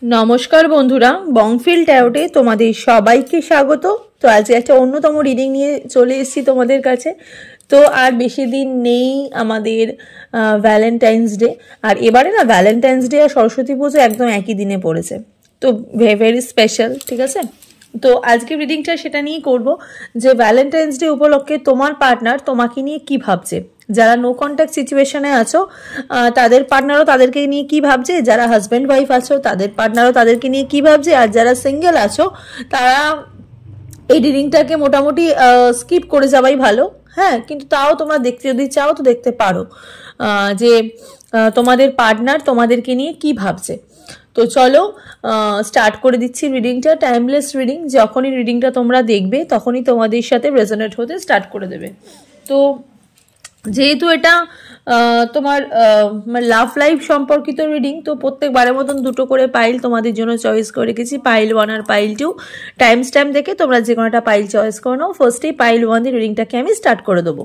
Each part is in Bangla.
नमस्कार बंधुरा बंगफिल टैरोटे तुम्हारे सबाइके स्वागत। तो आज एक अन्यतम रिडिंग निये चले एसेछि तुम्हादेर काछे। तो आर बेशी दिन नेई आमादेर भ্যালেন্টাইন্স डे और एबारे ना भ্যালেন্টাইন্স डे और सरस्वती पुजो एकदम एक ही दिने पड़ेছে। तो भेरी स्पेशल ठीक है। तो आज के रिडिंगटा सेटा निये करबो जे भ্যালেন্টাইন্স डे उपलक्षे तोमार पार्टनार तोमाके निये कि भाबছে। যারা নো কন্ট্যাক্ট সিচুয়েশনে আছো তাদের পার্টনারও তাদেরকে নিয়ে কি ভাবছে, যারা হাজব্যান্ড ওয়াইফ আছো তাদের পার্টনারও তাদেরকে নিয়ে কি ভাবছে, আর যারা সিঙ্গেল আছো তারা এই রিডিংটাকে মোটামুটি স্কিপ করে যাওয়াই ভালো। হ্যাঁ, কিন্তু তাও তোমরা দেখতে যদি চাও তো দেখতে পারো যে তোমাদের পার্টনার তোমাদেরকে নিয়ে কি ভাবছে। তো চলো স্টার্ট করে দিচ্ছি রিডিংটা। টাইমলেস রিডিং, যখনই রিডিংটা তোমরা দেখবে তখনই তোমাদের সাথে রেজোনেট হতে স্টার্ট করে দেবে। তো যেহেতু এটা তোমার লাভ লাইফ সম্পর্কিত রিডিং, তো প্রত্যেকবারের মতন দুটো করে পাইল তোমাদের জন্য চয়েস করে রেখেছি, পাইল 1 আর পাইল 2। টাইম স্ট্যাম্প দেখে তোমরা যে কোনো একটা পাইল চয়েস করে নাও। ফার্স্টেই পাইল 1 দিয়ে রিডিংটাকে আমি স্টার্ট করে দেবো।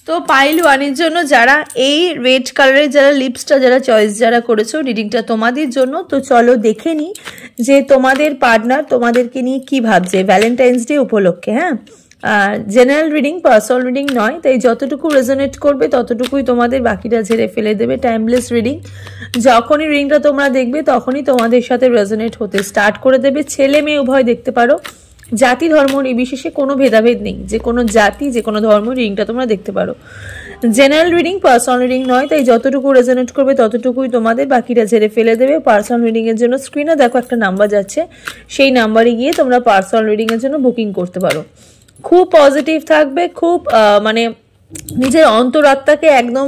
তো পাইল 1 এর জন্য যারা এই রেড কালারের যারা লিপসটা যারা চয়েস যারা করেছো রিডিংটা তোমাদের জন্য। তো চলো দেখে নি যে তোমাদের পার্টনার তোমাদেরকে নিয়ে কি ভাবছে ভ্যালেন্টাইন্স ডে উপলক্ষে। হ্যাঁ, জেনারেল রিডিং, পার্সোনাল রিডিং নয়, তাই যতটুকু রেজোনেট করবে ততটুকুই তোমাদের, বাকিটা ঝেড়ে ফেলে দেবে। টাইমলেস রিডিং, যখনই রিডিংটা তোমরা দেখবে তখনই তোমাদের সাথে রেজোনেট হতে স্টার্ট করে দেবে। ছেলে মেয়ে উভয় দেখতে পারো, জাতি ধর্ম নির্বিশেষে কোনো ভেদাভেদ নেই, যে কোনো জাতি যে কোনো ধর্ম রিডিংটা তোমরা দেখতে পারো। জেনারেল রিডিং, পার্সোনাল রিডিং নয়, তাই যতটুকু রেজোনেট করবে ততটুকুই তোমাদের, বাকিটা ঝেড়ে ফেলে দেবে। পার্সোনাল রিডিং এর জন্য স্ক্রিনে দেখো একটা নাম্বার যাচ্ছে, সেই নাম্বারে গিয়ে তোমরা পার্সোনাল রিডিং এর জন্য বুকিং করতে পারো। খুব পজিটিভ থাকবে, খুব মানে নিজের অন্তরাত্মাকে একদম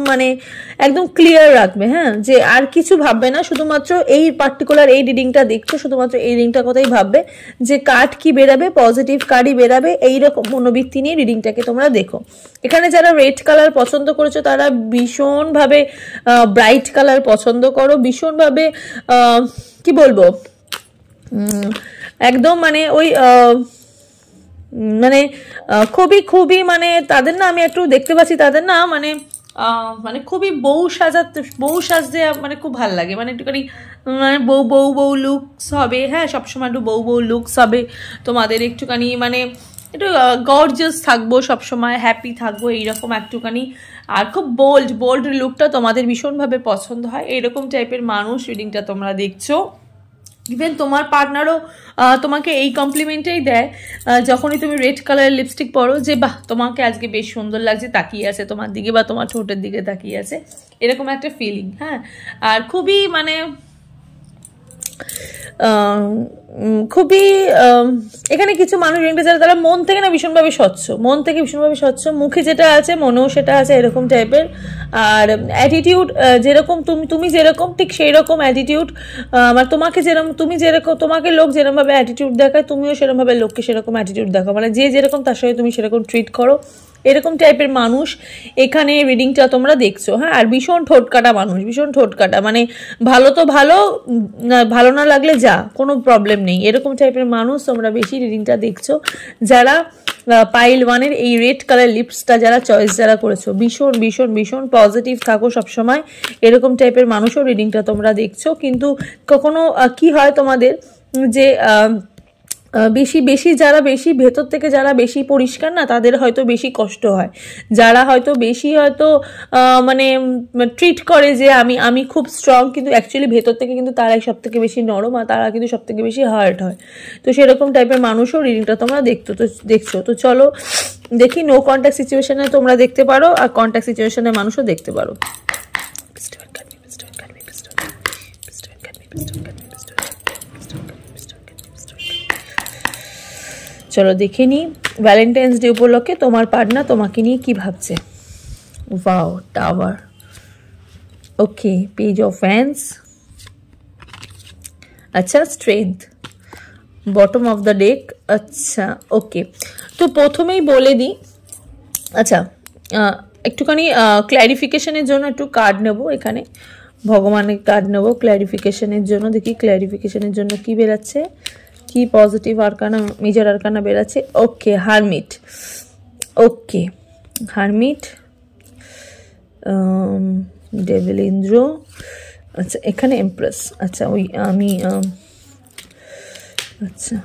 একদম ক্লিয়ার রাখবে। হ্যাঁ, যে আর কিছু ভাববে না, শুধুমাত্র এই পার্টিকুলার এই রিডিংটা দেখছো শুধুমাত্র এই রিডিংটার কথাই ভাববে, যে কার্ড কি বেরাবে, পজিটিভ কার্ডই বেরাবে, এইরকম মনোবৃত্তি নিয়ে রিডিংটাকে তোমরা দেখো। এখানে যারা রেড কালার পছন্দ করেছো তারা ভীষণভাবে ব্রাইট কালার পছন্দ করো, ভীষণভাবে কি বলবো একদম ওই খুবই খুবই তাদের না আমি একটু দেখতে পাচ্ছি, তাদের না খুবই বউ সাজতে খুব ভালো লাগে, একটুখানি বউ বউ বউ লুকস হবে। হ্যাঁ, সবসময় একটু বউ বউ লুকস হবে তোমাদের, একটুখানি একটু গর্জিয়াস থাকবো, সবসময় হ্যাপি থাকবো, এইরকম একটুখানি। আর খুব বোল্ড লুকটা তোমাদের ভীষণভাবে পছন্দ হয়, এইরকম টাইপের মানুষ রিডিংটা তোমরা দেখছো। ইভেন তোমার পার্টনারও তোমাকে এই কমপ্লিমেন্টটাই দেয় যখনই তুমি রেড কালারের লিপস্টিক পরো, যে বাহ তোমাকে আজকে বেশ সুন্দর লাগছে, তাকিয়ে আছে তোমার দিকে বা তোমার ঠোঁটের দিকে তাকিয়ে আছে, এরকম একটা ফিলিং। হ্যাঁ, আর খুবই খুবই এখানে কিছু মানুষ যারা তারা মন থেকে না ভীষণভাবে স্বচ্ছ, মন থেকে ভীষণভাবে স্বচ্ছ, মুখে যেটা আছে মনেও সেটা আছে, এরকম টাইপের। আর অ্যাটিটিউড যেরকম তুমি যেরকম ঠিক সেই রকম অ্যাটিটিউড, তোমাকে যেরকম তুমি যেরকম তোমাকে লোক যেরকমভাবে অ্যাটিটিউড দেখায় তুমিও সেরকমভাবে লোককে সেরকম অ্যাটিটিউড দেখাও, যে যেরকম তার সাথে তুমি সেরকম ট্রিট করো, এরকম টাইপের মানুষ এখানে রিডিংটা তোমরা দেখছো। হ্যাঁ, আর ভীষণ ঠোঁটকাটা মানুষ, ভীষণ ঠোঁটকাটা, ভালো তো ভালো না লাগলে যা, কোনো প্রবলেম নেই, এরকম টাইপের মানুষ তোমরা বেশি রিডিংটা দেখছো। যারা পাইল 1 এর এই রেড কালার লিপসটা যারা চয়েস যারা করেছো, ভীষণ ভীষণ ভীষণ পজিটিভ থাকো সবসময়, এরকম টাইপের মানুষও রিডিংটা তোমরা দেখছো। কিন্তু কখনো কি হয় তোমাদের, যে বেশি যারা বেশি ভেতর থেকে যারা বেশি পরিষ্কার না, তাদের হয়তো বেশি কষ্ট হয়। যারা হয়তো বেশি হয়তো ট্রিট করে যে আমি খুব স্ট্রং, কিন্তু অ্যাকচুয়ালি ভেতর থেকে কিন্তু তারাই সব থেকে বেশি নরম, আর তারা কিন্তু সব থেকে বেশি হার্ট হয়। তো সেরকম টাইপের মানুষও রিডিংটা তোমরা দেখছো। তো চলো দেখি, নো কন্ট্যাক্ট সিচুয়েশনে তোমরা দেখতে পারো, আর কন্ট্যাক্ট সিচুয়েশনের মানুষও দেখতে পারো। চলো দেখে নি ভ্যালেন্টাইন্স ডে উপলক্ষে তোমার পার্টনার তোমাকে নিয়ে কি ভাবছে। Wow, tower, okay, page of wands, আচ্ছা, strength, bottom of the deck, আচ্ছা ওকে। তো প্রথমেই বলে দিই, আচ্ছা একটুখানি ক্ল্যারিফিকেশনের জন্য একটু কার্ড নেব, এখানে ভগবানের কার্ড নেব ক্ল্যারিফিকেশনের জন্য। দেখি ক্ল্যারিফিকেশনের জন্য কি বেরাচ্ছে, কি পজিটিভ আরকানা, মেজর আরকানা বেরাচ্ছে। ওকে, হারমিট। ওকে, হারমিট, ডেভিল ইন্দ্র, আচ্ছা এখানে এমপ্রেস, আচ্ছা ওই আমি আচ্ছা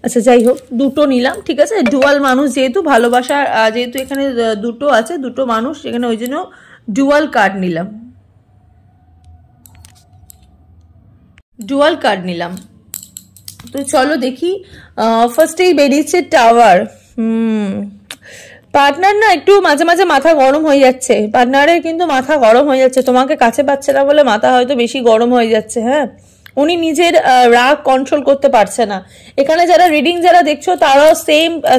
আচ্ছা যাই হোক, দুটো নিলাম, ঠিক আছে। ডুয়াল মানুষ যেহেতু, ভালোবাসার যেহেতু এখানে দুটো আছে, দুটো মানুষ এখানে, ওই জন্য ডুয়াল কার্ড নিলাম, ডুয়াল কার্ড নিলাম। তো চলো দেখি, ফার্স্টেই বেরিয়েছে টাওয়ার। পার্টনার না একটু মাঝে মাঝে মাথা গরম হয়ে যাচ্ছে, পার্টনারের কিন্তু মাথা গরম হয়ে যাচ্ছে, তোমাকে কাছে পাচ্ছে না বলে মাথা হয়তো বেশি গরম হয়ে যাচ্ছে। হ্যাঁ, উনি নিজের রাগ কন্ট্রোল করতে পারছে না। এখানে যারা রিডিং যারা দেখছো তারাও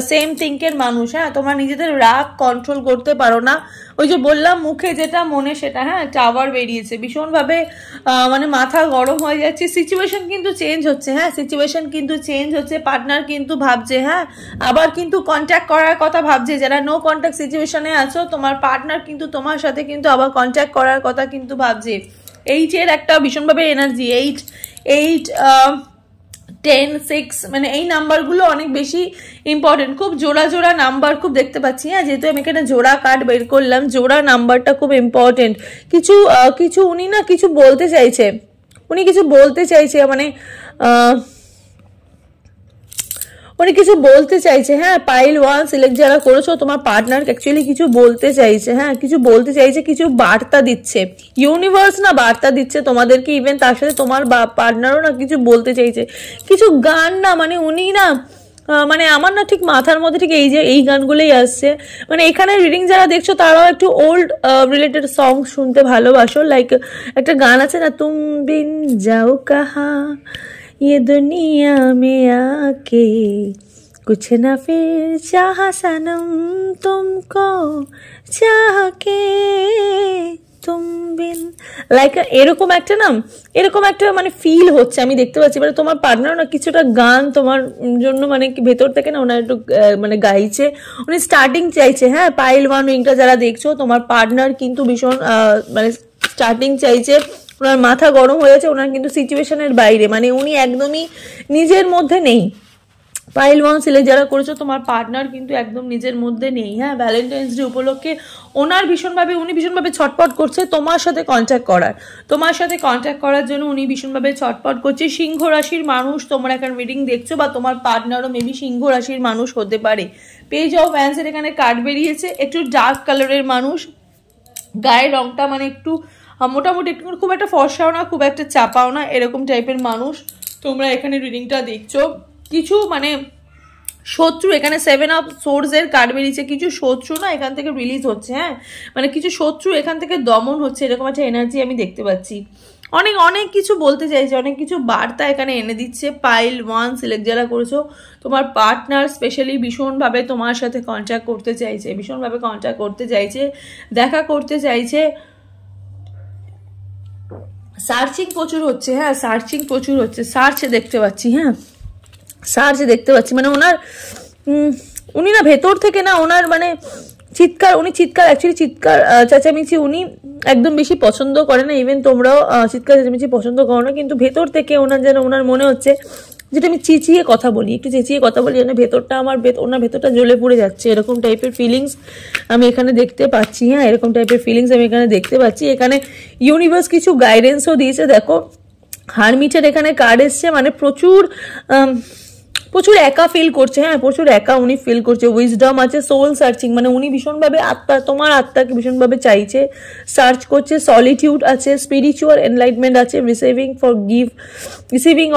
সেম থিঙ্কের মানুষ। হ্যাঁ, তোমরা নিজেদের রাগ কন্ট্রোল করতে পারো না, ওই যে বললাম মুখে যেটা মনে সেটা। হ্যাঁ, টাওয়ার বেরিয়েছে, ভীষণভাবে মানে মাথা গরম হয়ে যাচ্ছে। সিচুয়েশন কিন্তু চেঞ্জ হচ্ছে, হ্যাঁ সিচুয়েশন কিন্তু চেঞ্জ হচ্ছে। পার্টনার কিন্তু ভাবছে, হ্যাঁ আবার কিন্তু কন্ট্যাক্ট করার কথা ভাবছে। যারা নো কন্ট্যাক্ট সিচুয়েশনে আছো, তোমার পার্টনার কিন্তু তোমার সাথে কিন্তু আবার কন্ট্যাক্ট করার কথা কিন্তু ভাবছে। এইটের একটা ভীষণভাবে এনার্জি, 8, 10, 6, মানে এই নাম্বারগুলো অনেক বেশি ইম্পর্টেন্ট। খুব জোড়া জোড়া নাম্বার খুব দেখতে পাচ্ছি। হ্যাঁ, যেহেতু আমি এখানে জোড়া কার্ড বের করলাম, জোড়া নাম্বারটা খুব ইম্পর্টেন্ট। কিছু উনি না কিছু বলতে চাইছে, উনি কিছু বলতে চাইছে, মানে উনি কিছু বলতে চাইছে। হ্যাঁ, পাইল 1 সিলেক্ট যারা করেছো, তোমার পার্টনার অ্যাকচুয়ালি কিছু বলতে চাইছে। হ্যাঁ, কিছু বলতে চাইছে, কিছু বার্তা দিচ্ছে, ইউনিভার্স না বার্তা দিচ্ছে তোমাদেরকে। ইভেন তার সাথে তোমার পার্টনারও না কিছু বলতে চাইছে, কিছু গান না, মানে উনি না, মানে আমার না ঠিক মাথার মধ্যে ঠিক এই গানগুলোই আসছে। মানে এখানে রিডিং যারা দেখছো তারাও একটু ওল্ড রিলেটেড সং শুনতে ভালোবাসো। লাইক একটা গান আছে না, তুম বিন যাও কাহা ये दुनिया में आके कुछ ना फिर चाह सनम तुमको चाह के तुम बिन, লাইক এরকম একটা না, এরকম একটা মানে ফিল হচ্ছে, আমি দেখতে পাচ্ছি। মানে তোমার পার্টনার না কিছুটা গান তোমার জন্য মানে ভেতর থেকে না ওনার একটু মানে গাইছে, উনি স্টার্টিং চাইছে। হ্যাঁ, পাইল 1 উইংটা যারা দেখছো, তোমার পার্টনার কিন্তু ভীষণ মানে স্টার্টিং চাইছে। ওনার মাথা গরম হয়েছে, ওনার কিন্তু সিচুয়েশনের বাইরে, মানে উনি একদমই নিজের মধ্যে নেই। পাইল 1 সিলেক্ট যারা করেছো, তোমার পার্টনার কিন্তু একদম নিজের মধ্যে নেই। হ্যাঁ, ভ্যালেন্টাইন্স ডে উপলক্ষে উনি ভীষণভাবে ছটপট করছে তোমার সাথে কন্ট্যাক্ট করার জন্য উনি ভীষণভাবে ছটপট করছে। সিংহ রাশির মানুষ তোমরা এখানে রিডিং দেখছো, বা তোমার পার্টনারও মেবি সিংহ রাশির মানুষ হতে পারে। পেজ অফ ওয়ান্সের এখানে কার্ড বেরিয়েছে, একটু ডার্ক কালারের মানুষ, গায়ের রংটা মানে একটু মোটামুটি, একটু খুব একটা ফর্সাও না, খুব একটা চাপাও না, এরকম টাইপের মানুষ তোমরা এখানে রিডিংটা দেখছো। কিছু মানে শত্রু, এখানে 7 অফ সোর্ডসের কার্ড বেরিয়েছে, কিছু শত্রু না এখান থেকে রিলিজ হচ্ছে। হ্যাঁ, মানে কিছু শত্রু এখান থেকে দমন হচ্ছে, এরকম একটা এনার্জি আমি দেখতে পাচ্ছি। অনেক কিছু বলতে চাইছে, অনেক কিছু বার্তা এখানে এনে দিচ্ছে। পাইল 1 সিলেক্ট যারা করেছো, তোমার পার্টনার স্পেশালি ভীষণভাবে তোমার সাথে কন্ট্যাক্ট করতে চাইছে, দেখা করতে চাইছে। সার্চিং প্রচুর হচ্ছে। হ্যাঁ, সার্চ দেখতে পাচ্ছি। হ্যাঁ, সার্চ দেখতে পাচ্ছি, মানে উনি না ভেতর থেকে না, ওনার মানে চিৎকার চেঁচামেচি উনি একদম বেশি পছন্দ করে না। ইভেন তোমরাও চিৎকার চেঁচামেচি পছন্দ করো না, কিন্তু ভেতর থেকে ওনার মনে হচ্ছে যেটা আমি একটু চেঁচিয়ে কথা বলি, যেন ভেতরটা ওনার ভেতরটা জ্বলে পড়ে যাচ্ছে, এরকম টাইপের ফিলিংস আমি এখানে দেখতে পাচ্ছি। হ্যাঁ, এরকম টাইপের ফিলিংস আমি এখানে দেখতে পাচ্ছি। এখানে ইউনিভার্স কিছু গাইডেন্সও দিয়েছে। দেখো, হারমিটের এখানে কার্ড এসছে, মানে প্রচুর একা ফিল করছে। হ্যাঁ, প্রচুর একা উনি ফিল করছে। উইজডম আছে, সোল সার্চিং, মানে উনি ভীষণভাবে তোমার আত্মাকে ভীষণভাবে চাইছে, সার্চ করছে। সলিটিউড আছে, স্পিরিচুয়াল এনলাইটমেন্ট আছে, রিসিভিং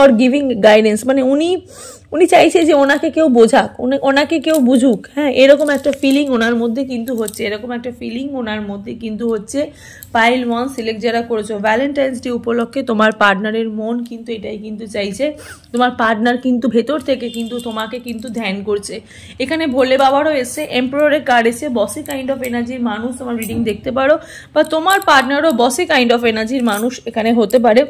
অর গিভিং গাইডেন্স, মানে উনি চাইছে যে ওনাকে কেউ বোঝাক, ওনাকে কেউ বুঝুক। হ্যাঁ, এরকম একটা ফিলিং ওনার মধ্যে কিন্তু হচ্ছে। পাইল 1 সিলেক্ট যারা করেছো, ভ্যালেন্টাইন্স ডে উপলক্ষে তোমার পার্টনারের মন কিন্তু এটাই কিন্তু চাইছে। তোমার পার্টনার কিন্তু ভেতর থেকে কিন্তু তোমাকে কিন্তু ধ্যান করছে। এখানে ভোলে বাবারও এসে, এম্পাররের কার্ড এসে, বসি কাইন্ড অফ এনার্জির মানুষ তোমার রিডিং দেখতে পারো, বা তোমার পার্টনারও বসি কাইন্ড অফ এনার্জির মানুষ এখানে হতে পারে।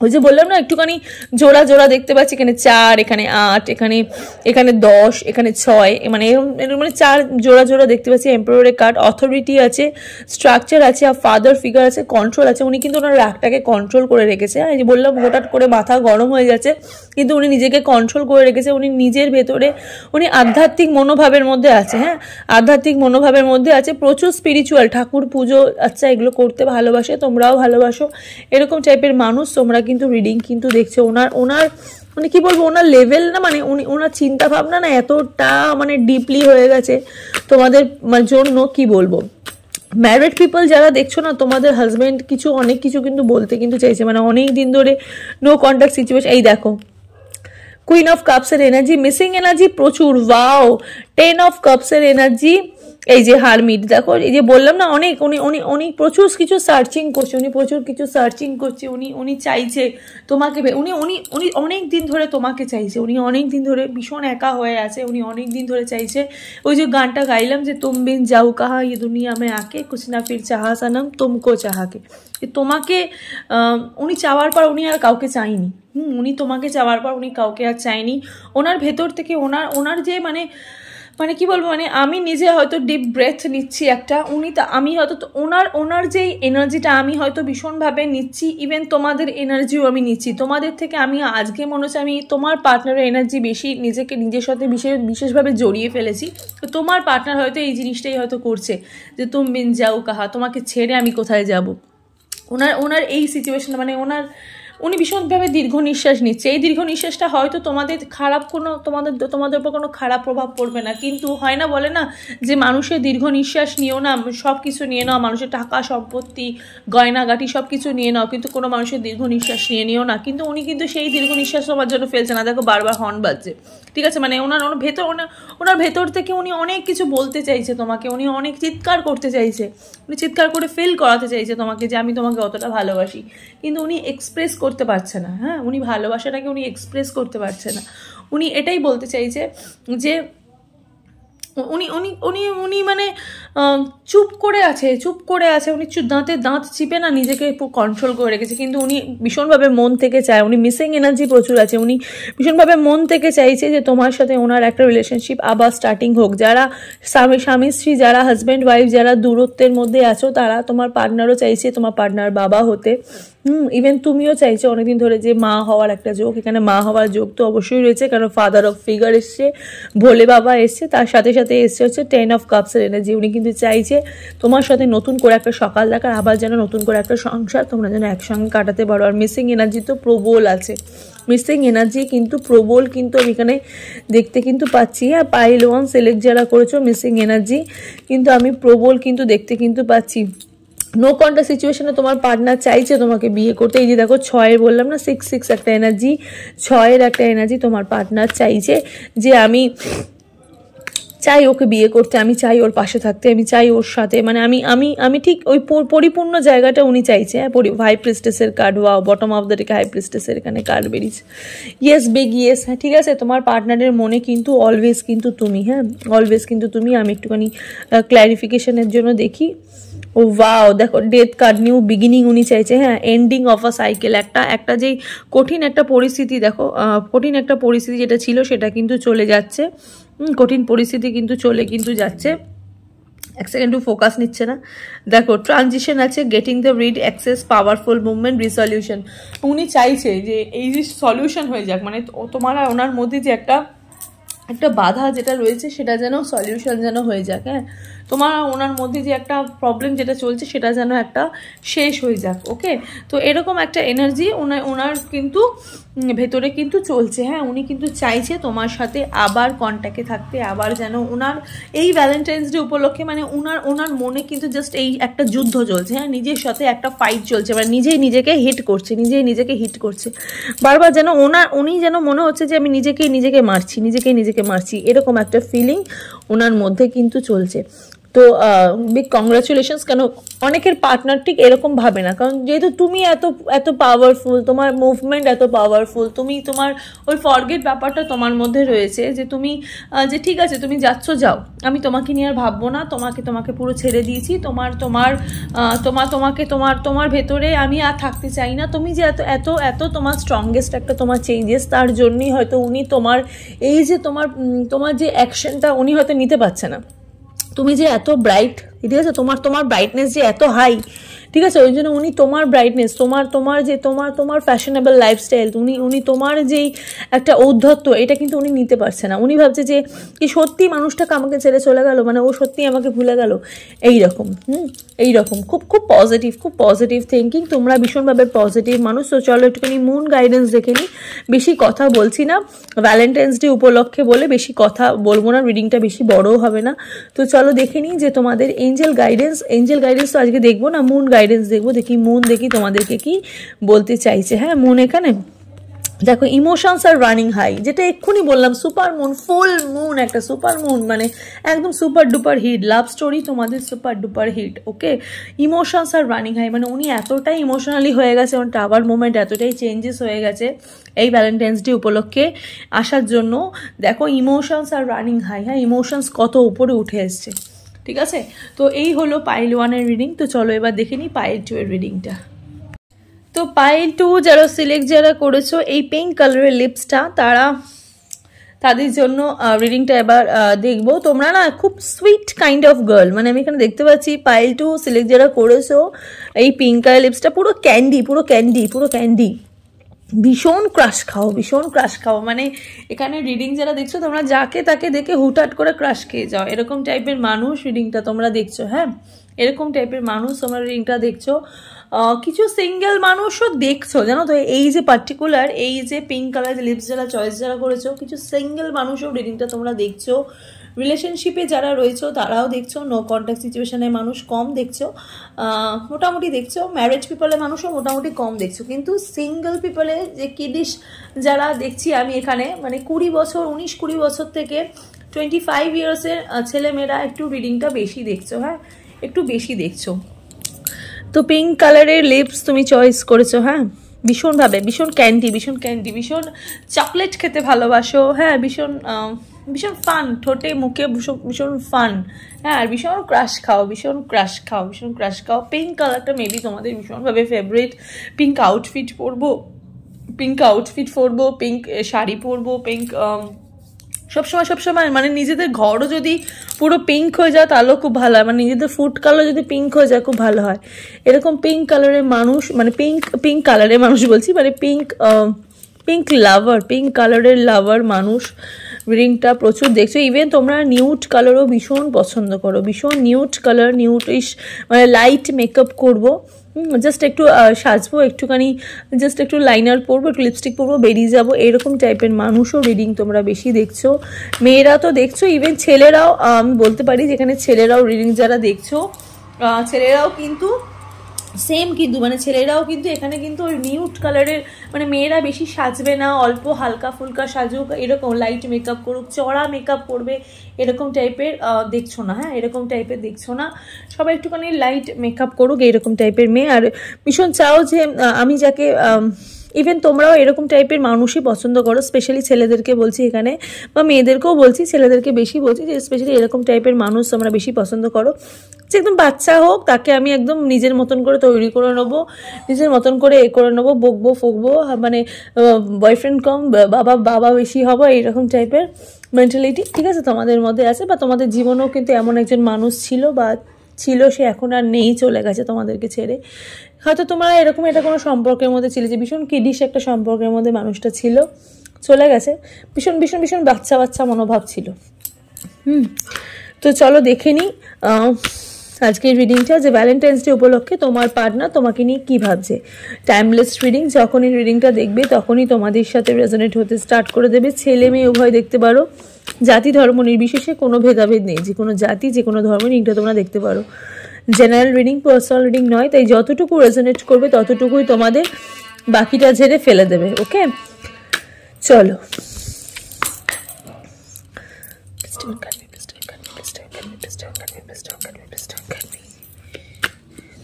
ওই যে বললাম না একটুখানি জোড়া জোড়া দেখতে পাচ্ছি, এখানে 4, এখানে 8, এখানে 10, এখানে 6, মানে এরকম মানে 4 জোড়া জোড়া দেখতে পাচ্ছি। এম্পারারের কার্ড, অথরিটি আছে, স্ট্রাকচার আছে, আর ফাদার ফিগার আছে, কন্ট্রোল আছে। উনি কিন্তু ওনার রাগটাকে কন্ট্রোল করে রেখেছে। এই যে বললাম হঠাৎ করে মাথা গরম হয়ে যাচ্ছে, কিন্তু উনি নিজেকে কন্ট্রোল করে রেখেছে। উনি নিজের ভেতরে উনি আধ্যাত্মিক মনোভাবের মধ্যে আছে, হ্যাঁ আধ্যাত্মিক মনোভাবের মধ্যে আছে, প্রচুর স্পিরিচুয়াল, ঠাকুর পুজো আচ্ছা এগুলো করতে ভালোবাসে, তোমরাও ভালোবাসো, এরকম টাইপের মানুষ তোমরা কিন্তু রিডিং কিন্তু দেখছো। ওনার মানে কি বলবো, ওনার লেভেল না, মানে ওনার চিন্তা ভাবনা না এতটা মানে ডিপলি হয়ে গেছে তোমাদের জন্য, কি বলবো। ম্যারিড পিপল যারা দেখছো না, তোমাদের হাজব্যান্ড অনেক কিছু কিন্তু বলতে কিন্তু চাইছে, মানে অনেক দিন ধরে নো কন্ট্যাক্ট সিচুয়েশন। এই দেখো কুইন অফ কাপসের এনার্জি, মিসিং এনার্জি প্রচুর, ওয়াও 10 অফ কাপসের এনার্জি, এই যে হারমিট দেখো, এই যে বললাম না অনেক উনি প্রচুর কিছু সার্চিং করছে, উনি চাইছে তোমাকে, উনি অনেক দিন ধরে তোমাকে চাইছে, উনি অনেক দিন ধরে ভীষণ একা হয়ে আছে, উনি অনেক দিন ধরে চাইছে। ওই যে গানটা গাইলাম যে তুম বিন যাও কাহা ये दुनिया में आके कुछ ना फिर चाहा सनम तुमको चाहके, তোমাকে উনি চাওয়ার পর উনি আর কাউকে চাইনি। উনি তোমাকে চাওয়ার পর উনি কাউকে আর চাইনি। ওনার ভেতর থেকে ওনার যে মানে কি বলবো, মানে আমি নিজে হয়তো ডিপ ব্রেথ নিচ্ছি একটা, আমি হয়তো ওনার যে এনার্জিটা আমি হয়তো ভীষণভাবে নিচ্ছি, ইভেন তোমাদের এনার্জিও আমি নিচ্ছি তোমাদের থেকে। আমি আজকে মনে হচ্ছে আমি তোমার পার্টনারের এনার্জি বেশি নিজের সাথে বিশেষভাবে জড়িয়ে ফেলেছি। তো তোমার পার্টনার হয়তো এই জিনিসটাই হয়তো করছে যে তুম বিন যাও কাহা, তোমাকে ছেড়ে আমি কোথায় যাব। ওনার এই সিচুয়েশন মানে উনি ভীষণভাবে দীর্ঘ নিঃশ্বাস নিচ্ছে। এই দীর্ঘ নিঃশ্বাসটা হয়তো তোমাদের তোমাদের উপর কোনো খারাপ প্রভাব পড়বে না, কিন্তু হয় না বলে না যে মানুষের দীর্ঘ নিঃশ্বাস নিও না, সব কিছু নিয়ে নাও, মানুষের টাকা সম্পত্তি গয়নাগাটি সব কিছু নিয়ে নাও, কিন্তু কোনো মানুষের দীর্ঘ নিঃশ্বাস নিও না। কিন্তু উনি কিন্তু সেই দীর্ঘ নিঃশ্বাস তোমার জন্য ফেলছে না, দেখো বারবার হর্ন বাজছে, ঠিক আছে। মানে ওনার ভেতর থেকে উনি অনেক কিছু বলতে চাইছে তোমাকে, উনি অনেক চিৎকার করতে চাইছে, উনি চিৎকার করে ফিল করাতে চাইছে তোমাকে যে আমি তোমাকে অতটা ভালোবাসি, কিন্তু উনি এক্সপ্রেস করতে পারছে না। হ্যাঁ উনি ভালোবাসাটাকে উনি এক্সপ্রেস করতে পারছে না। উনি এটাই বলতে চাইছে যে উনি মানে চুপ করে আছে, উনি দাঁতে দাঁত চিপে না নিজেকে কন্ট্রোল করে রেখেছে, কিন্তু উনি ভীষণভাবে মন থেকে চায়, উনি মিসিং এনার্জি প্রচুর আছে, উনি ভীষণভাবে মন থেকে চাইছে যে তোমার সাথে ওনার একটা রিলেশনশিপ আবার স্টার্টিং হোক। যারা স্বামী স্ত্রী, যারা হাজব্যান্ড ওয়াইফ, যারা দূরত্বের মধ্যে আছো, তারা তোমার পার্টনারও চাইছে তোমার পার্টনার বাবা হতে, ইভেন তুমিও চাইছো অনেকদিন ধরে যে মা হওয়ার একটা যোগ। এখানে মা হওয়ার যোগ তো অবশ্যই রয়েছে, কারণ ফাদার অফ ফিগার এসছে, ভোলে বাবা এসছে, তার সাথে সাথে এসছে হচ্ছে 10 অফ কাপসের এনার্জি। উনি কিন্তু চাইছে তোমার সাথে নতুন করে একটা সকাল দেখার, আবার যেন নতুন করে একটা সংসার তোমরা যেন একসঙ্গে কাটাতে পারো। আর মিসিং এনার্জি তো প্রবল আছে, মিসিং এনার্জি কিন্তু প্রবল, কিন্তু আমি এখানে দেখতে কিন্তু পাচ্ছি। হ্যাঁ পাইল 1 সিলেক্ট যারা করেছো মিসিং এনার্জি, কিন্তু আমি প্রবল কিন্তু দেখতে কিন্তু পাচ্ছি। নো কন্ট্যাক্ট সিচুয়েশনে তোমার পার্টনার চাইছে তোমাকে বিয়ে করতে। এই যে দেখো 6 বললাম না, 6 একটা এনার্জি, 6 একটা এনার্জি তোমার পার্টনার চাইছে যে আমি চাই ওকে বিয়ে করতে, আমি চাই ওর পাশে থাকতে, আমি চাই ওর সাথে, মানে আমি ঠিক ওই পরিপূর্ণ জায়গাটা উনি চাইছে। হ্যাঁ হাই প্রিস্টেসের card, wow bottom of the ডেকে হাই প্রিস্টেসের এখানে কার্ড বেরিয়েছে। ইয়েস বিগ ইয়েস, হ্যাঁ ঠিক আছে। তোমার পার্টনারের মনে কিন্তু অলওয়েজ কিন্তু তুমি, হ্যাঁ অলওয়েজ কিন্তু তুমি। আমি একটুখানি ক্ল্যারিফিকেশনের জন্য দেখি। ও ওয়াও দেখো ডেথ কার্ড, নিউ বিগিনিং উনি চাইছে। হ্যাঁ এন্ডিং অফ আ সাইকেল, একটা যেই কঠিন একটা পরিস্থিতি, দেখো কঠিন একটা পরিস্থিতি যেটা ছিল সেটা কিন্তু চলে যাচ্ছে, কঠিন পরিস্থিতি কিন্তু চলে কিন্তু যাচ্ছে। এক সেকেন্ড ফোকাস নিচ্ছে না, দেখো ট্রানজিশন আছে, getting the read, access, powerful movement, resolution. উনি চাইছে যে এই যে সলিউশন হয়ে যাক, মানে তোমার আর ওনার মধ্যে যে একটা বাধা যেটা রয়েছে সেটা যেন সলিউশন যেন হয়ে যাক। হ্যাঁ তোমার ওনার মধ্যে যে একটা প্রবলেম যেটা চলছে সেটা যেন একটা শেষ হয়ে যাক। ওকে, তো এরকম একটা এনার্জি ওনার কিন্তু ভেতরে কিন্তু চলছে। হ্যাঁ উনি কিন্তু চাইছে তোমার সাথে আবার কন্ট্যাক্টে থাকতে, আবার যেন ওনার এই ভ্যালেন্টাইন্স ডে উপলক্ষে মানে ওনার মনে কিন্তু জাস্ট এই একটা যুদ্ধ চলছে। হ্যাঁ নিজের সাথে একটা ফাইট চলছে, মানে নিজেই নিজেকে হিট করছে বারবার, যেন উনি যেন মনে হচ্ছে যে আমি নিজেকে মারছি, এরকম একটা ফিলিং ওনার মধ্যে কিন্তু চলছে। তো তো বিগ কংগ্রাচুলেশনস। কেন অনেকের পার্টনার ঠিক এরকম ভাবে না, কারণ যেহেতু তুমি এত এত পাওয়ারফুল, তোমার মুভমেন্ট এত পাওয়ারফুল, তুমি তোমার ওই ফরগেট ব্যাপারটা তোমার মধ্যে রয়েছে যে তুমি যে ঠিক আছে তুমি যাচ্ছ যাও, আমি তোমাকে নিয়ে আর ভাববো না, তোমাকে পুরো ছেড়ে দিয়েছি, তোমার ভেতরে আমি আর থাকতে চাই না। তুমি যে এত এত এত তোমার স্ট্রংগেস্ট একটা তোমার চেঞ্জেস, তার জন্যই হয়তো উনি তোমার এই যে তোমার যে অ্যাকশনটা উনি হয়তো নিতে পারছে না। তুমি যে এত ব্রাইট, ঠিক আছে, তোমার ব্রাইটনেস যে এত হাই, ঠিক আছে, ওই জন্য উনি তোমার ব্রাইটনেস, তোমার ফ্যাশনেবল লাইফস্টাইল, উনি তোমার যেই একটা ঔদ্ধত্য, এটা কিন্তু উনি নিতে পারছে না। উনি ভাবছে যে কি সত্যি মানুষটাকে আমাকে ছেড়ে চলে গেল, মানে ও সত্যি আমাকে ভুলে গেল, এইরকম খুব পজিটিভ থিঙ্কিং। তোমরা ভীষণভাবে পজিটিভ মানুষ। তো চলো একটুখানি মুন গাইডেন্স দেখে নিই। বেশি কথা বলছি না, ভ্যালেন্টাইন্স ডে উপলক্ষে বলে বেশি কথা বলবো না, রিডিংটা বেশি বড়ও হবে না। তো চলো দেখে নিই যে তোমাদের এঞ্জেল গাইডেন্স তো আজকে দেখবো না, মুন গাইডেন্স দেখবো। দেখি তোমাদেরকে কি বলতে চাইছে। হ্যাঁ, মুন এখানে দেখো ইমোশনস আর রানিং হাই, যেটা এক্ষুনি বললাম, সুপার মুন, ফুল মুন, একটা সুপার মুন মানে একদম super duper hit, love story তোমাদের super duper hit. Okay, emotions are running high মানে উনি এতটাই ইমোশনালি হয়ে গেছে, ওর টাওয়ার মোমেন্ট এতটাই চেঞ্জেস হয়ে গেছে এই ভ্যালেন্টাইন্স ডে উপলক্ষে আসার জন্য। দেখো ইমোশনস আর রানিং হাই, হ্যাঁ ইমোশনস কত উপরে উঠে এসছে, ঠিক আছে। তো এই হলো পাইল 1-এর রিডিং। তো চলো এবার দেখে নিই পাইল 2-এর রিডিংটা। তো পাইল 2 যারা করেছো এই পিঙ্ক কালারের লিপসটা, তাদের জন্য রিডিংটা এবার দেখবো। তোমরা না খুব সুইট কাইন্ড অফ গার্ল, মানে আমি এখানে দেখতে পাচ্ছি পাইল 2 সিলেক্ট যারা করেছো এই পিঙ্ক কালার লিপসটা পুরো ক্যান্ডি, ভীষণ ক্রাশ খাও। মানে এখানে রিডিং যারা দেখছো তোমরা যাকে তাকে দেখে হুটহাট করে ক্রাশ খেয়ে যাও, এরকম টাইপের মানুষ রিডিংটা তোমরা দেখছো। হ্যাঁ, এরকম টাইপের মানুষ তোমরা রিডিংটা দেখছো। কিছু সিঙ্গেল মানুষও দেখছো, জানো তো, এই যে পার্টিকুলার এই যে পিঙ্ক কালার লিপস চয়েস যারা করেছো, কিছু সিঙ্গেল মানুষও রিডিংটা তোমরা দেখছো। রিলেশনশিপে যারা রয়েছে তারাও দেখছো, নো কন্ট্যাক্ট সিচুয়েশনের মানুষ কম দেখছো, মোটামুটি দেখছো, ম্যারেজ পিপলের মানুষও মোটামুটি কম দেখছো। কিন্তু সিঙ্গেল পিপলে যে কিডিশ যারা দেখছি আমি এখানে, মানে 19-20 বছর থেকে 25 ইয়ার্সের ছেলেমেয়েরা একটু রিডিংটা বেশি দেখছো। হ্যাঁ, একটু বেশি দেখছো। তো পিঙ্ক কালারের লিপস তুমি চয়েস করেছো। হ্যাঁ, ভীষণ ক্যান্ডি, ভীষণ চকলেট খেতে ভালোবাসো। হ্যাঁ, ভীষণ ফান, ঠোঁটে মুখে ভীষণ ফান। হ্যাঁ, আর ভীষণ ক্রাশ খাও। পিঙ্ক কালারটা মেবি তোমাদের ভীষণভাবে ফেভারিট। পিঙ্ক আউটফিট পরবো, পিঙ্ক শাড়ি পরবো, পিঙ্ক সবসময় মানে নিজেদের ঘরও যদি পুরো পিঙ্ক হয়ে যায় তাহলেও খুব ভালো হয়, মানে নিজেদের ফুড কালার যদি পিঙ্ক হয়ে যায় খুব ভালো হয়। এরকম পিঙ্ক কালারের মানুষ, মানে পিঙ্ক কালারের মানুষ বলছি, মানে পিঙ্ক কালারের লাভার মানুষ রিডিংটা প্রচুর দেখছো। ইভেন তোমরা নিউড কালারও ভীষণ পছন্দ করো, ভীষণ নিউটিশ মানে লাইট মেকআপ করবো, জাস্ট একটু সাজবো, একটুখানি জাস্ট একটু লাইনার পরবো, একটু লিপস্টিক পরবো, বেরিয়ে যাবো, এরকম টাইপের মানুষও রিডিং তোমরা বেশি দেখছো। মেয়েরা তো দেখছো, ইভেন ছেলেরাও, আমি বলতে পারি যেখানে ছেলেরাও রিডিং যারা দেখছো, ছেলেরাও কিন্তু সেম, মানে ছেলেরাও কিন্তু এখানে কিন্তু ওই নিউড কালারের, মানে মেয়েরা বেশি সাজবে না, অল্প হালকা ফুলকা সাজুক, এরকম লাইট মেকআপ করুক, চড়া মেকআপ করবে, এরকম টাইপের দেখছো না। হ্যাঁ, এরকম টাইপের দেখছো না, সবাই একটুখানি লাইট মেকআপ করুক, এরকম টাইপের মেয়ে। আর ভীষণ চাও যে আমি যাকে, ইভেন তোমরাও এরকম টাইপের মানুষই পছন্দ করো, স্পেশালি ছেলেদেরকে বলছি এখানে, বা মেয়েদেরকেও বলছি, ছেলেদেরকে বেশি বলছি যে স্পেশালি এরকম টাইপের মানুষ তোমরা বেশি পছন্দ করো, যে একদম বাচ্চা হোক তাকে আমি একদম নিজের মতন করে তৈরি করে নেবো, নিজের মতন করে করে নেবো, বকবো ফকবো, মানে বয়ফ্রেন্ড কম বাবা বেশি হবো, এইরকম টাইপের মেন্টালিটি, ঠিক আছে, তোমাদের মধ্যে আছে। বা তোমাদের জীবনেও কিন্তু এমন একজন মানুষ ছিল, সে এখন আর নেই, চলে গেছে তোমাদেরকে ছেড়ে। হয়তো তোমরা এরকম এটা কোনো সম্পর্কের মধ্যে ছিলে, যে ভীষণ কিডিশ একটা সম্পর্কের মধ্যে মানুষটা ছিল, চলে গেছে, ভীষণ বাচ্চা মনোভাব ছিল। তো চলো দেখে নিই আজকের রিডিংটা, যে ভ্যালেন্টাইন্স ডে উপলক্ষে তোমার পার্টনার তোমাকে নিয়ে কী ভাবছে। টাইমলেস রিডিং, যখনই রিডিংটা দেখবে তখনই তোমাদের সাথে রেজোনেট হতে স্টার্ট করে দেবে। ছেলে মেয়ে উভয় দেখতে পারো, জাতি ধর্ম নির্বিশেষে কোনো ভেদাভেদ নেই, যে কোনো জাতি যে কোনো ধর্ম রিডিংটা তোমরা দেখতে পারো। জেনারেল রিডিং, পার্সোনাল রিডিং নয়, তাই যতটুকু রেজোনেট করবে ততটুকুই তোমাদের, বাকিটা ঝেড়ে ফেলে দেবে। ওকে, চলো।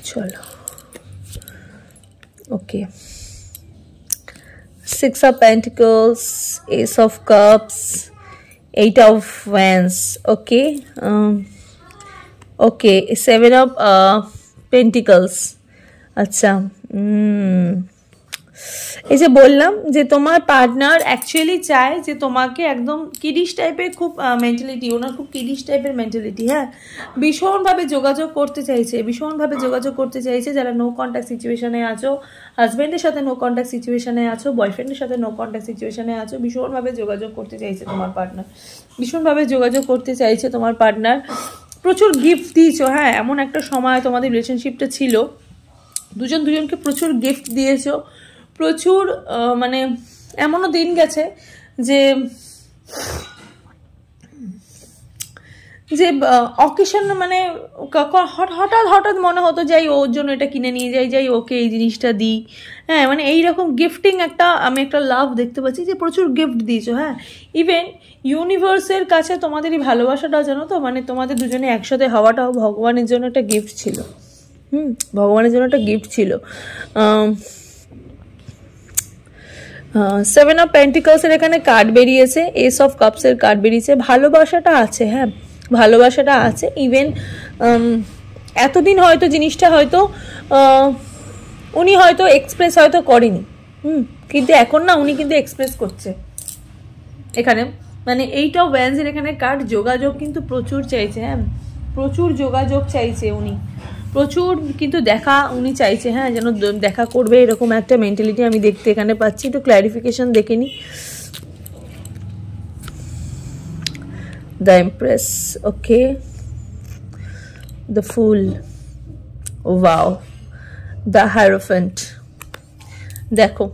চলো ওকে, 6 of Pentacles, Ace of Cups, 8 of Wands. Okay, okay, 7 of Pentacles. আচ্ছা, এই যে বললাম যে তোমার পার্টনার অ্যাকচুয়ালি চায় যে তোমাকে একদম কিডিশ টাইপের খুব মেন্টালিটি, ওনার খুব কিডিশ টাইপের মেন্টালিটি, হ্যাঁ, ভীষণভাবে যোগাযোগ করতে চাইছে, ভীষণভাবে যোগাযোগ করতে চাইছে। যারা নো কন্ট্যাক্ট সিচুয়েশনে আছো, হাজব্যান্ডের সাথে নো কন্ট্যাক্ট সিচুয়েশনে আছো, বয়ফ্রেন্ডের সাথে নো কন্ট্যাক্ট সিচুয়েশনে আছো, ভীষণভাবে যোগাযোগ করতে চাইছে তোমার পার্টনার, ভীষণভাবে যোগাযোগ করতে চাইছে তোমার পার্টনার। প্রচুর গিফট দিয়েছো, হ্যাঁ, এমন একটা সময় তোমাদের রিলেশনশিপটা ছিল, দুজন দুজনকে প্রচুর গিফট দিয়েছো, প্রচুর মানে এমনও দিন গেছে যে যে অকেশন মানে হঠাৎ হঠাৎ মনে হতো যাই ওর জন্য এটা কিনে নিয়ে যাই ওকে এই জিনিসটা দিই, হ্যাঁ, মানে এইরকম গিফটিং একটা আমি একটা লাভ দেখতে পাচ্ছি যে প্রচুর গিফট দিয়েছো, হ্যাঁ। ইভেন ইউনিভার্সের কাছে তোমাদের এই ভালোবাসাটাও জানো তো, মানে তোমাদের দুজনে একসাথে হওয়াটাও ভগবানের জন্য একটা গিফট ছিল, ভগবানের জন্য একটা গিফট ছিল। 7 of Pentacles এর এখানে কার্ড বেরিয়েছে, Ace of Cups এর কার্ড বেরিয়েছে, ভালোবাসাটা আছে, হ্যাঁ, ভালোবাসাটা আছে। ইভেন এতদিন হয়তো জিনিসটা হয়তো উনি হয়তো এক্সপ্রেস হয়তো করেনি, কিন্তু এখন না উনি কিন্তু এক্সপ্রেস করছে এখানে, মানে 8 of Wands এর এখানে কার্ড যোগাযোগ কিন্তু প্রচুর চাইছে, হ্যাঁ, প্রচুর যোগাযোগ চাইছে উনি, প্রচুর কিন্তু দেখা উনি চাইছে, হ্যাঁ, যেন দেখা করবে এরকম একটা মেন্টালিটি আমি দেখতে এখানে পাচ্ছি। একটু ক্ল্যারিফিকেশন দেখে নি। The empress, okay, the fool, wow, the hierophant. দেখো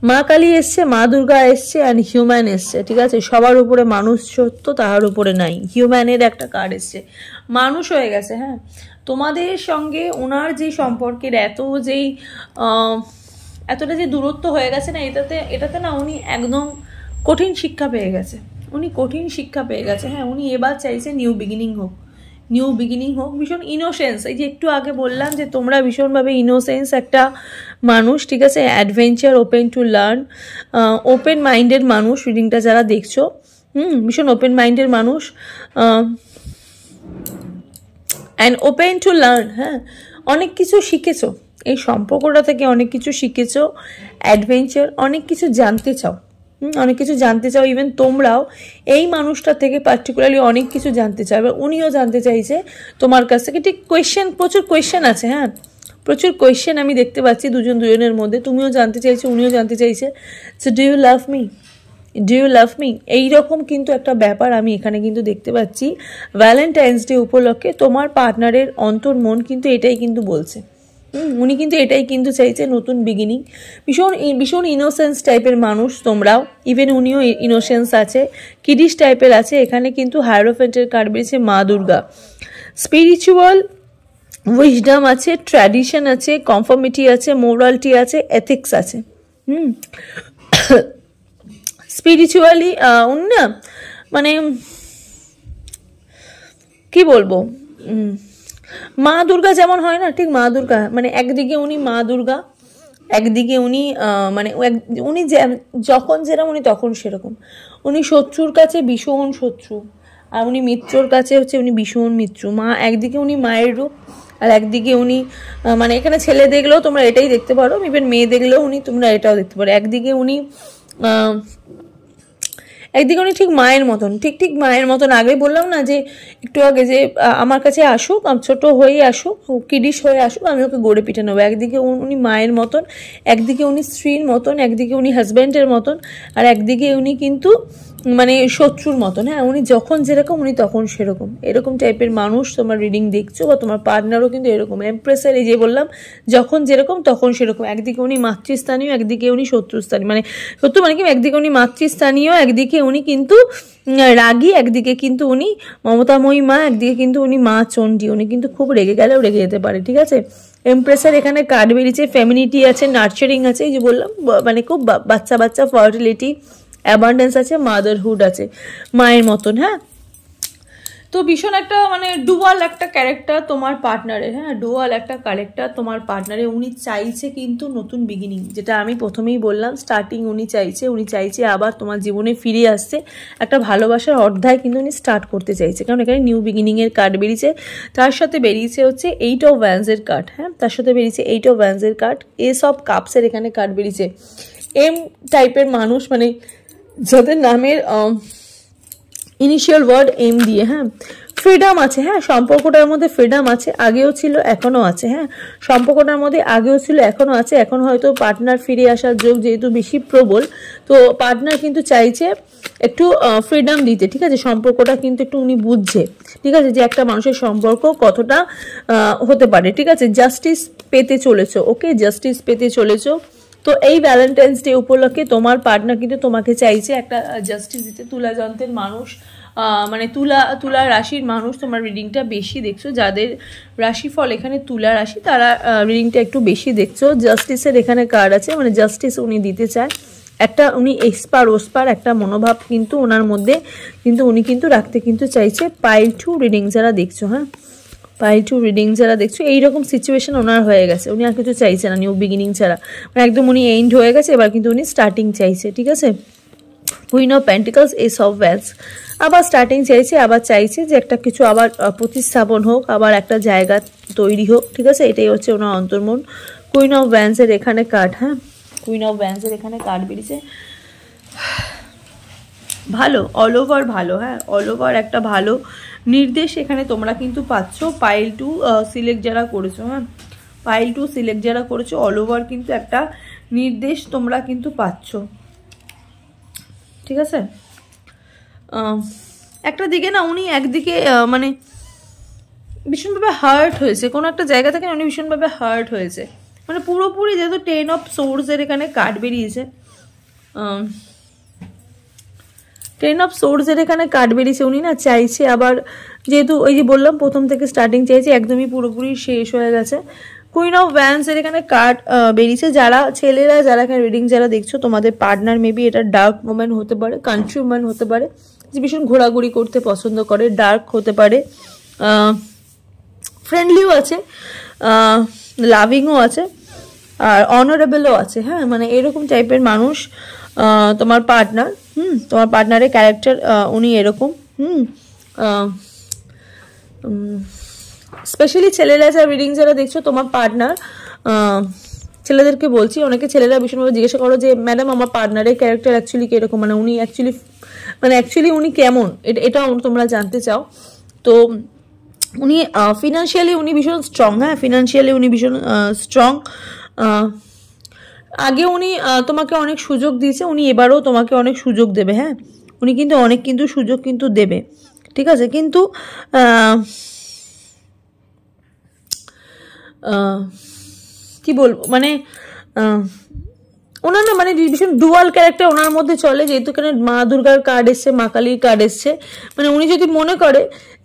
মা কালী এসছে, মা দুর্গা এসছে, অ্যান্ড হিউম্যান এসছে, ঠিক আছে, সবার উপরে মানুষ সত্য, তাহার উপরে নাই, হিউম্যানের একটা কার্ড এসছে, মানুষ হয়ে গেছে, হ্যাঁ। তোমাদের সঙ্গে ওনার যে সম্পর্কের এতটা যে দূরত্ব হয়ে গেছে না, এটাতে না উনি একদম কঠিন শিক্ষা পেয়ে গেছে, উনি কঠিন শিক্ষা পেয়ে গেছে, হ্যাঁ। উনি এবার চাইছে নিউ বিগিনিং হোক, নিউ বিগিনিং হোক, ভীষণ ইনোসেন্স, এই যে একটু আগে বললাম যে তোমরা ভীষণভাবে ইনোসেন্স একটা মানুষ, ঠিক আছে, adventure, open to learn, open minded মানুষ, রিডিংটা যারা দেখছো, ভীষণ ওপেন মাইন্ডেড মানুষ, অ্যান্ড ওপেন টু লার্ন, হ্যাঁ, অনেক কিছু শিখেছো এই সম্পর্কটা থেকে, অনেক কিছু শিখেছো, অ্যাডভেঞ্চার, অনেক কিছু জানতে চাও, অনেক কিছু জানতে চাও। ইভেন তোমরাও এই মানুষটা থেকে পার্টিকুলারলি অনেক কিছু জানতে চাও, এবার উনিও জানতে চাইছে তোমার কাছ থেকে, ঠিক কোয়েশ্চেন, প্রচুর কোয়েশ্চেন আছে, হ্যাঁ, প্রচুর কোয়েশ্চেন আমি দেখতে পাচ্ছি দুজনের মধ্যে, তুমিও জানতে চাইছো, উনিও জানতে চাইছে, so do you love me, do you love me, এইরকম কিন্তু একটা ব্যাপার আমি এখানে কিন্তু দেখতে পাচ্ছি। ভ্যালেন্টাইন্স ডে উপলক্ষে তোমার পার্টনারের অন্তর মন কিন্তু এটাই কিন্তু বলছে, উনি কিন্তু এটাই কিন্তু চাইছে, নতুন বিগিনিং, ভীষণ ইনোসেন্স টাইপের মানুষ তোমরাও, ইভেন উনিও ইনোসেন্স আছে, কিডিশ টাইপের আছে। এখানে কিন্তু হায়ারোফ্যান্টের কার্ড বেরিয়েছে, মা দুর্গা, স্পিরিচুয়াল উইজডম আছে, ট্র্যাডিশন আছে, কনফর্মিটি আছে, মোরালিটি আছে, এথিক্স আছে, স্পিরিচুয়ালি উনি না মানে কি বলবো, মা দুর্গা যেমন হয় না, ঠিক মা দুর্গা, মানে একদিকে উনি মা দুর্গা, একদিকে উনি মানে উনি যখন যেরকম উনি তখন সেরকম, উনি শত্রুর কাছে ভীষণ শত্রু, আর উনি মিত্রর কাছে হচ্ছে উনি ভীষণ মিত্র। মা একদিকে উনি মায়ের রূপ, আর একদিকে উনি মানে এখানে ছেলে দেখলেও তোমরা এটাই দেখতে পারো, ইভেন মেয়ে দেখলেও তোমরা এটাও দেখতে পারো, একদিকে উনি ঠিক মায়ের মতন, ঠিক মায়ের মতন। আগে বললাম না যে একটু আগে যে আমার কাছে আসুক, ছোট হয়ে আসুক, কিডিশ হয়ে আসুক, আমি ওকে গড়ে পিঠে নেবো। একদিকে উনি মায়ের মতন, একদিকে উনি স্ত্রীর মতন, একদিকে উনি হাজব্যান্ডের মতন, আর একদিকে উনি কিন্তু মানে শত্রুর মতন, হ্যাঁ, উনি যখন যেরকম উনি তখন সেরকম, এরকম টাইপের মানুষ তোমার রিডিং দেখছো, বা তোমার পার্টনারও কিন্তু এরকম এমপ্রেসের, এই যে বললাম যখন যেরকম তখন সেরকম, একদিকে উনি মাতৃস্থানীয়, একদিকে উনি শত্রুস্থানীয়, মানে শত্রু মানে কি, একদিকে উনি মাতৃস্থানীয়, একদিকে উনি কিন্তু রাগী, একদিকে কিন্তু উনি মমতাময়ী মা, একদিকে কিন্তু উনি মা চণ্ডী, উনি কিন্তু খুব রেগে গেলেও রেগে যেতে পারে, ঠিক আছে। এমপ্রেসের এখানে কার্ড বেরিয়েছে, ফেমিনিটি আছে, নার্চারিং আছে, এই যে বললাম মানে খুব বাচ্চা ফার্টিলিটি, অ্যাবান্ডেন্স আছে, মাদারহুড আছে, মায়ের মতন, হ্যাঁ। তো ভীষণ একটা মানে ডুয়াল একটা ক্যারেক্টার তোমার পার্টনারের, হ্যাঁ ডুয়াল একটা ক্যারেক্টার তোমার পার্টনারে। উনি চাইছে কিন্তু নতুন বিগিনিং, যেটা আমি প্রথমেই বললাম স্টার্টিং উনি চাইছে আবার তোমার জীবনে ফিরে আসছে, একটা ভালোবাসার অধ্যায় কিন্তু উনি স্টার্ট করতে চাইছে, কারণ এখানে নিউ বিগিনিংয়ের কার্ড বেরিয়েছে, তার সাথে বেরিয়েছে হচ্ছে 8 অফ ওয়ান্ডসের কার্ড, হ্যাঁ তার সাথে বেরিয়েছে 8 অফ ওয়ান্ডসের কার্ড, এস অফ কাপসের এখানে কার্ড বেরিয়েছে। এম টাইপের মানুষ, মানে যাদের নামের ইনিশিয়াল ওয়ার্ড এম দিয়ে, হ্যাঁ ফ্রিডম আছে, হ্যাঁ সম্পর্কটার মধ্যে ফ্রিডম আছে, আগেও ছিল এখনো আছে, হ্যাঁ সম্পর্কটার মধ্যে আগেও ছিল এখনো আছে, এখন হয়তো পার্টনার ফিরে আসার যোগ যেহেতু বেশি প্রবল, তো পার্টনার কিন্তু চাইছে একটু ফ্রিডম দিতে, ঠিক আছে সম্পর্কটা কিন্তু একটু উনি বুঝছে, ঠিক আছে যে একটা মানুষের সম্পর্ক কতটা হতে পারে, ঠিক আছে জাস্টিস পেতে চলেছো, ওকে জাস্টিস পেতে চলেছো। তো এই ভ্যালেন্টাইন্স ডে উপলক্ষে তোমার পার্টনার কিন্তু তোমাকে চাইছে একটা জাস্টিস দিতে। তুলা যন্ত্রের মানুষ, মানে তুলা রাশির মানুষ তোমার রিডিংটা বেশি দেখছো, যাদের রাশিফল এখানে তুলা রাশি তারা রিডিংটা একটু বেশি দেখছো। জাস্টিসের এখানে কার্ড আছে, মানে জাস্টিস উনি দিতে চায়, একটা উনি ওসপার একটা মনোভাব কিন্তু ওনার মধ্যে কিন্তু উনি কিন্তু রাখতে কিন্তু চাইছে। পাইল 2 রিডিং যারা দেখছো, হ্যাঁ পাইল 2 রিডিং যারা দেখছো, এইরকম সিচুয়েশন ওনার হয়ে গেছে, উনি আর কিছু চাইছে না নিউ বিগিনিং ছাড়া, মানে একদম উনি এন্ড হয়ে গেছে, এবার কিন্তু উনি স্টার্টিং চাইছে, ঠিক আছে queen of pentacles, S of wands, আবার স্টার্টিং চাইছে, আবার চাইছে যে একটা কিছু আবার প্রতিস্থাপন হোক, আবার একটা জায়গা তৈরি হোক, ঠিক আছে এটাই হচ্ছে ওনার অন্তর্মন। কুইন অফ ওয়ান্ডসের এখানে কার্ড, হ্যাঁ কুইন অফ ওয়ান্ডসের এখানে কার্ড বেরিয়েছে, ভালো অল ওভার ভালো, হ্যাঁ অল ওভার একটা ভালো নির্দেশ এখানে তোমরা কিন্তু পাচ্ছ। পাইল 2 সিলেক্ট যারা করেছো, হ্যাঁ পাইল 2 সিলেক্ট যারা করেছো অল ওভার কিন্তু একটা নির্দেশ তোমরা কিন্তু পাচ্ছ, ঠিক আছে একটা দিকে না উনি একদিকে মানে ভীষণভাবে হার্ট হয়েছে, কোনো একটা জায়গা থেকে উনি ভীষণভাবে হার্ট হয়েছে, মানে পুরোপুরি যেহেতু 10 অফ সোর্সের এখানে কার্ড বেরিয়েছে, 10 অফ সোর্সের এখানে কার্ড বেরিয়েছে, উনি না চাইছে আবার, যেহেতু ওই যে বললাম প্রথম থেকে স্টার্টিং চাইছে, একদমই পুরোপুরি শেষ হয়ে গেছে। কুইন অফ ওয়ান্ডসের এখানে কার্ড বেরিয়েছে, যারা ছেলেরা যারা এখানে রিডিং যারা দেখছো, তোমাদের পার্টনার মেবি এটা ডার্ক মোমেন্ট হতে পারে, কান্ট্রি মোমেন্ট হতে পারে, যে ভীষণ ঘোরাঘুরি করতে পছন্দ করে, ডার্ক হতে পারে, ফ্রেন্ডলিও আছে, লাভিংও আছে, আর অনারেবলও আছে, হ্যাঁ মানে এরকম টাইপের মানুষ তোমার পার্টনার, তোমার পার্টনারের ক্যারেক্টার উনি এরকম, স্পেশালি ছেলেরা যারা রিডিং যারা দেখছো তোমার পার্টনার, ছেলেদেরকে বলছি, অনেকে ছেলেরা ভীষণভাবে জিজ্ঞাসা করো যে ম্যাডাম আমার পার্টনারের ক্যারেক্টার অ্যাকচুয়ালি কিরকম, মানে উনি অ্যাকচুয়ালি উনি কেমন, এটা তোমরা জানতে চাও। তো উনি ফিনান্সিয়ালি উনি ভীষণ স্ট্রং, হ্যাঁ ফিনান্সিয়ালি উনি ভীষণ স্ট্রং, আগে উনি তোমাকে অনেক সুযোগ দিয়েছে, উনি এবারও তোমাকে অনেক সুযোগ দেবে, হ্যাঁ উনি কিন্তু অনেক কিন্তু সুযোগ কিন্তু দেবে, ঠিক আছে কিন্তু কি বলবো মানে ওনার না মানে ভীষণ ডুয়াল ক্যারেক্টার ওনার মধ্যে চলে, যেহেতু এখানে মা দুর্গার কার্ড এসছে, মা কালীর কার্ড এসছে, মানে উনি যদি মনে করে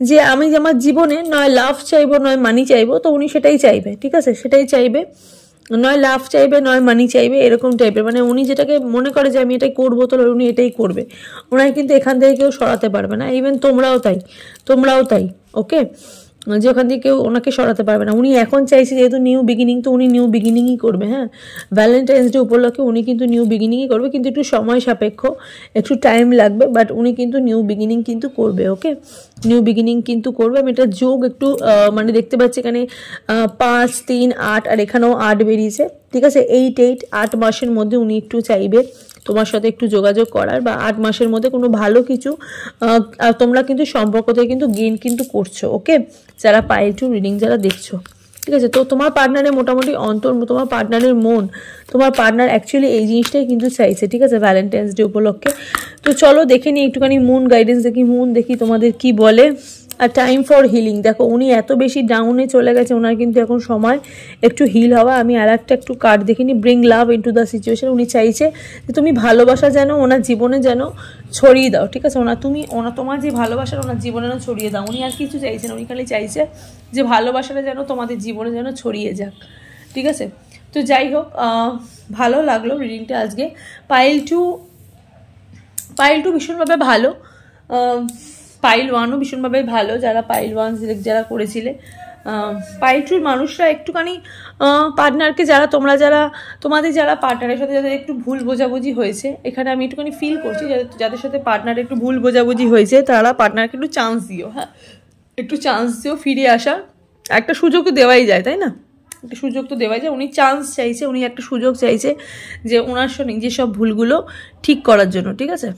যে আমি আমার জীবনে নয় লাভ চাইবো নয় মানি চাইবো, তো উনি সেটাই চাইবে, ঠিক আছে সেটাই চাইবে, নয় লাভ চাইবে নয় মানি চাইবে, এরকম টাইপের, মানে উনি যেটাকে মনে করে যে আমি এটাই করবো, তো উনি এটাই করবে, ওনাকে কিন্তু এখান থেকে কেউ সরাতে পারবে না, ইভেন তোমরাও তাই ওকে, যে ওখান থেকে কেউ ওনাকে সরাতে পারবে না। উনি এখন চাইছে যেহেতু নিউ বিগিনিং, তো উনি নিউ বিগিনিংই করবে, হ্যাঁ ভ্যালেন্টাইন্স ডে উপলক্ষে উনি কিন্তু নিউ বিগিনিংই করবে, কিন্তু একটু সময় সাপেক্ষ, একটু টাইম লাগবে, বাট উনি কিন্তু নিউ বিগিনিং কিন্তু করবে, ওকে নিউ বিগিনিং কিন্তু করবে। আমি এটা যোগ একটু মানে দেখতে পাচ্ছি এখানে 5, 3, 8 আর এখানেও 8 বেরিয়েছে, ঠিক আছে 8 মাসের মধ্যে উনি একটু চাইবে তোমার সাথে একটু যোগাযোগ করার, বা 8 মাসের মধ্যে কোনো ভালো কিছু তোমরা কিন্তু সম্পর্ক থেকে কিন্তু গেইন কিন্তু করছো, ওকে যারা পাইল 2 রিডিং যারা দেখছো, ঠিক আছে। তো তোমার পার্টনারের মোটামুটি তোমার পার্টনারের মন, তোমার পার্টনার অ্যাকচুয়ালি এই জিনিসটাই কিন্তু চাইছে, ঠিক আছে ভ্যালেন্টাইন্স ডে উপলক্ষে। তো চলো দেখে নিই একটুখানি মুন গাইডেন্স দেখি তোমাদের কি বলে। আর টাইম ফর হিলিং, দেখো উনি এত বেশি ডাউনে চলে গেছে, ওনার কিন্তু এখন সময় একটু হিল হওয়া। আমি আর একটা একটু কার্ড দেখিনি, bring love into the situation, উনি চাইছে যে তুমি ভালোবাসা যেন ওনার জীবনে যেন ছড়িয়ে দাও, ঠিক আছে তোমার যে ভালোবাসার ওনার জীবনে যেন ছড়িয়ে দাও, উনি আর কিছু চাইছেন, উনি খালি চাইছে যে ভালোবাসাটা যেন তোমাদের জীবনে যেন ছড়িয়ে যাক, ঠিক আছে। তো যাই হোক ভালো লাগলো রিডিংটা আজকে। পাইল টু ভীষণভাবে ভালো, পাইল 1ও ভীষণভাবে ভালো, যারা পাইল 1 সিলেক্ট যারা করেছিলে। পাইল 2 মানুষরা একটুখানি পার্টনারকে তোমাদের যারা পার্টনারের সাথে যাদের একটু ভুল বোঝাবুঝি হয়েছে, এখানে আমি একটুখানি ফিল করছি যাদের সাথে পার্টনার একটু ভুল বোঝাবুঝি হয়েছে, তারা পার্টনারকে একটু চান্স দিও। হ্যাঁ, একটু চান্স দিও, ফিরে আসার একটা সুযোগ তো দেওয়াই যায়, তাই না? একটা সুযোগ তো দেওয়াই যায়। উনি চান্স চাইছে, উনি একটা সুযোগ চাইছে যে ওনার নিজের সব ভুলগুলো ঠিক করার জন্য, ঠিক আছে?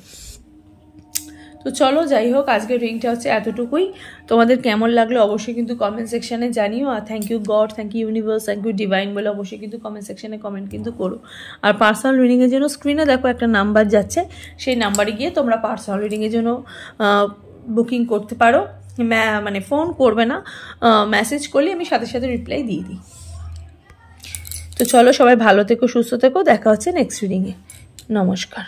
তো চলো, যাই হোক, আজকের রিডিংটা হচ্ছে এতটুকুই। তোমাদের কেমন লাগলো অবশ্যই কিন্তু কমেন্ট সেকশানে জানিও। আর thank you God, thank you universe, thank you divine বলে অবশ্যই কিন্তু কমেন্ট সেকশানে কমেন্ট কিন্তু করো। আর পার্সোনাল রিডিংয়ের জন্য স্ক্রিনে দেখো একটা নাম্বার যাচ্ছে, সেই নাম্বারে গিয়ে তোমরা পার্সোনাল রিডিংয়ের জন্য বুকিং করতে পারো। মানে ফোন করবে না, মেসেজ করলে আমি সাথে সাথে রিপ্লাই দিয়ে দিই। তো চলো, সবাই ভালো থেকো, সুস্থ থেকো, দেখা হচ্ছে নেক্সট রিডিংয়ে। নমস্কার।